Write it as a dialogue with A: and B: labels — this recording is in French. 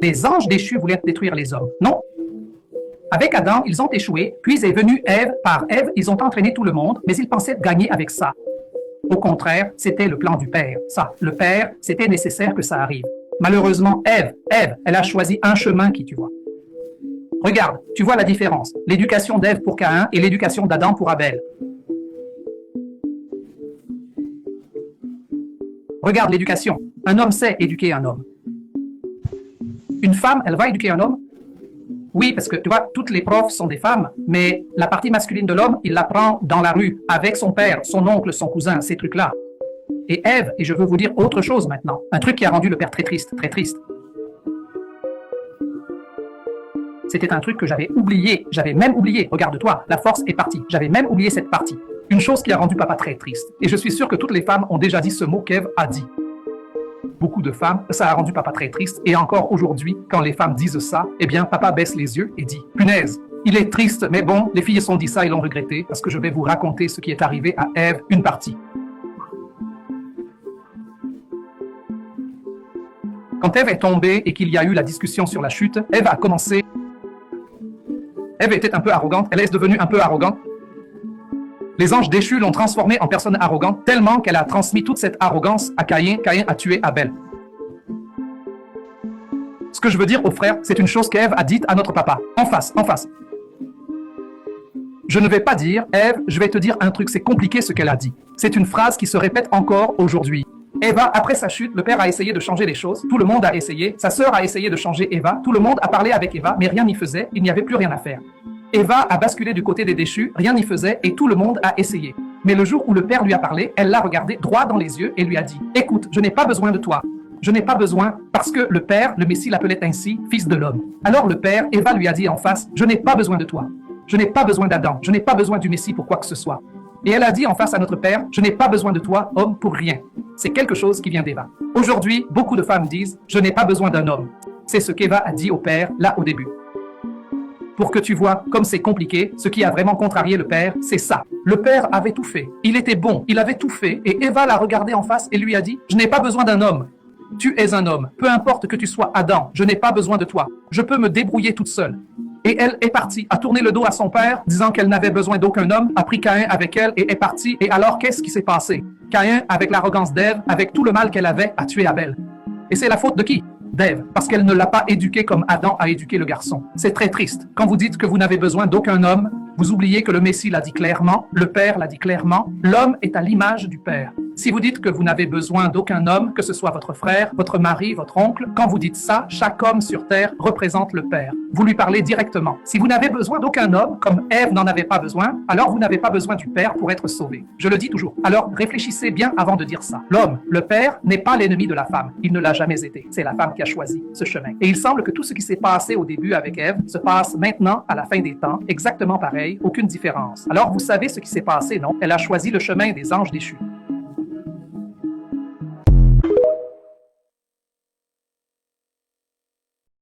A: Les anges déchus voulaient détruire les hommes. Non. Avec Adam, ils ont échoué, puis est venue Ève. Par Ève, ils ont entraîné tout le monde, mais ils pensaient gagner avec ça. Au contraire, c'était le plan du Père. Ça, le Père, c'était nécessaire que ça arrive. Malheureusement, Ève, elle a choisi un chemin qui, tu vois. Regarde, tu vois la différence. L'éducation d'Ève pour Caïn et l'éducation d'Adam pour Abel. Regarde l'éducation. Un homme sait éduquer un homme. Une femme, elle va éduquer un homme? Oui, parce que tu vois, toutes les profs sont des femmes, mais la partie masculine de l'homme, il l'apprend dans la rue, avec son père, son oncle, son cousin, ces trucs-là. Et Ève, et je veux vous dire autre chose maintenant, un truc qui a rendu le père très triste, très triste. C'était un truc que j'avais même oublié, regarde-toi, la force est partie, j'avais même oublié cette partie. Une chose qui a rendu papa très triste. Et je suis sûr que toutes les femmes ont déjà dit ce mot qu'Ève a dit. Beaucoup de femmes, ça a rendu papa très triste. Et encore aujourd'hui, quand les femmes disent ça, eh bien, papa baisse les yeux et dit « Punaise, il est triste, mais bon, les filles se sont dit ça et l'ont regretté, parce que je vais vous raconter ce qui est arrivé à Ève, une partie. » Quand Ève est tombée et qu'il y a eu la discussion sur la chute, Ève a commencé... Ève était un peu arrogante, elle est devenue un peu arrogante. Les anges déchus l'ont transformée en personne arrogante tellement qu'elle a transmis toute cette arrogance à Caïn. Caïn a tué Abel. Ce que je veux dire aux frères, c'est une chose qu'Ève a dite à notre papa. En face, en face. Je ne vais pas dire, Ève, je vais te dire un truc, c'est compliqué ce qu'elle a dit. C'est une phrase qui se répète encore aujourd'hui. Eva, après sa chute, le père a essayé de changer les choses. Tout le monde a essayé. Sa sœur a essayé de changer Eva. Tout le monde a parlé avec Eva, mais rien n'y faisait. Il n'y avait plus rien à faire. Eva a basculé du côté des déchus, rien n'y faisait et tout le monde a essayé. Mais le jour où le père lui a parlé, elle l'a regardé droit dans les yeux et lui a dit « Écoute, je n'ai pas besoin de toi. Je n'ai pas besoin parce que le père, le Messie l'appelait ainsi, fils de l'homme. » Alors le père, Eva lui a dit en face « Je n'ai pas besoin de toi. Je n'ai pas besoin d'Adam. Je n'ai pas besoin du Messie pour quoi que ce soit. » Et elle a dit en face à notre père « Je n'ai pas besoin de toi, homme, pour rien. » C'est quelque chose qui vient d'Eva. Aujourd'hui, beaucoup de femmes disent « Je n'ai pas besoin d'un homme. » C'est ce qu'Eva a dit au père, là au début. Pour que tu vois comme c'est compliqué, ce qui a vraiment contrarié le père, c'est ça. Le père avait tout fait. Il était bon, il avait tout fait. Et Eva l'a regardé en face et lui a dit « Je n'ai pas besoin d'un homme. Tu es un homme. Peu importe que tu sois Adam, je n'ai pas besoin de toi. Je peux me débrouiller toute seule. » Et elle est partie, a tourné le dos à son père, disant qu'elle n'avait besoin d'aucun homme, a pris Caïn avec elle et est partie. Et alors, qu'est-ce qui s'est passé? Caïn, avec l'arrogance d'Ève, avec tout le mal qu'elle avait, a tué Abel. Et c'est la faute de qui? D'Ève, parce qu'elle ne l'a pas éduqué comme Adam a éduqué le garçon. C'est très triste. Quand vous dites que vous n'avez besoin d'aucun homme, vous oubliez que le Messie l'a dit clairement, le Père l'a dit clairement, l'homme est à l'image du Père. Si vous dites que vous n'avez besoin d'aucun homme, que ce soit votre frère, votre mari, votre oncle, quand vous dites ça, chaque homme sur terre représente le Père. Vous lui parlez directement. Si vous n'avez besoin d'aucun homme, comme Ève n'en avait pas besoin, alors vous n'avez pas besoin du Père pour être sauvé. Je le dis toujours. Alors réfléchissez bien avant de dire ça. L'homme, le Père, n'est pas l'ennemi de la femme. Il ne l'a jamais été. C'est la femme qui a choisi ce chemin. Et il semble que tout ce qui s'est passé au début avec Ève se passe maintenant à la fin des temps, exactement pareil, aucune différence. Alors vous savez ce qui s'est passé, non? Elle a choisi le chemin des anges déchus.